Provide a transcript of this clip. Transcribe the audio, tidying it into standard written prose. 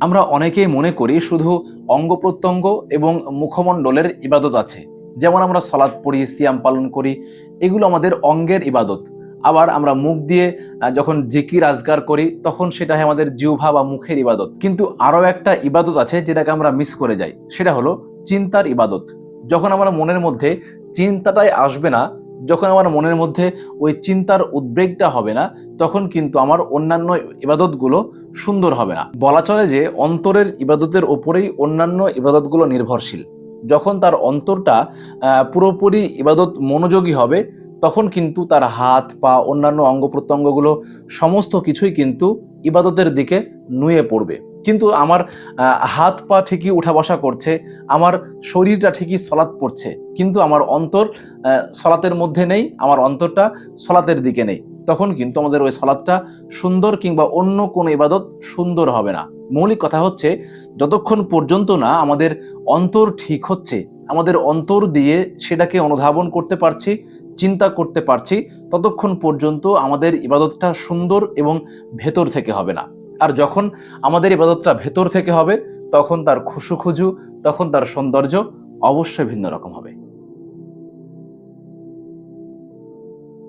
আমরা অনেকেই মনে করি শুধু অঙ্গ প্রত্যঙ্গ এবং মুখমণ্ডলের ইবাদত আছে, যেমন আমরা সালাত পড়ি, সিয়াম পালন করি, এগুলো আমাদের অঙ্গের ইবাদত। আবার আমরা মুখ দিয়ে যখন জিকির আজগার করি তখন সেটা হয় আমাদের জিহ্বা বা মুখের ইবাদত। কিন্তু আরও একটা ইবাদত আছে যেটাকে আমরা মিস করে যাই, সেটা হলো চিন্তার ইবাদত। যখন আমার মনের মধ্যে চিন্তাটাই আসবে না, যখন আমার মনের মধ্যে ওই চিন্তার উদ্বেগটা হবে না, তখন কিন্তু আমার অন্যান্য ইবাদতগুলো সুন্দর হবে না। বলা চলে যে অন্তরের ইবাদতের ওপরেই অন্যান্য ইবাদতগুলো নির্ভরশীল। যখন তার অন্তরটা পুরোপুরি ইবাদত মনোযোগী হবে, তখন কিন্তু তার হাত পা অন্যান্য অঙ্গ প্রত্যঙ্গগুলো সমস্ত কিছুই কিন্তু ইবাদতের দিকে নুয়ে পড়বে। কিন্তু আমার হাত পা ঠিকই উঠা বসা করছে, আমার শরীরটা ঠিকই সলাৎ পড়ছে, কিন্তু আমার অন্তর সলাতের মধ্যে নেই, আমার অন্তরটা সলাতের দিকে নেই। তখন কিন্তু আমাদের ওই সলাৎটা সুন্দর কিংবা অন্য কোনো ইবাদত সুন্দর হবে না। মৌলিক কথা হচ্ছে, যতক্ষণ পর্যন্ত না আমাদের অন্তর ঠিক হচ্ছে, আমাদের অন্তর দিয়ে সেটাকে অনুধাবন করতে পারছি, চিন্তা করতে পারছি, ততক্ষণ পর্যন্ত আমাদের ইবাদতটা সুন্দর এবং ভেতর থেকে হবে না। আর যখন আমাদের ইবাদতটা ভেতর থেকে হবে, তখন তার খুশু খুজু, তখন তার সৌন্দর্য অবশ্যই ভিন্ন রকম হবে।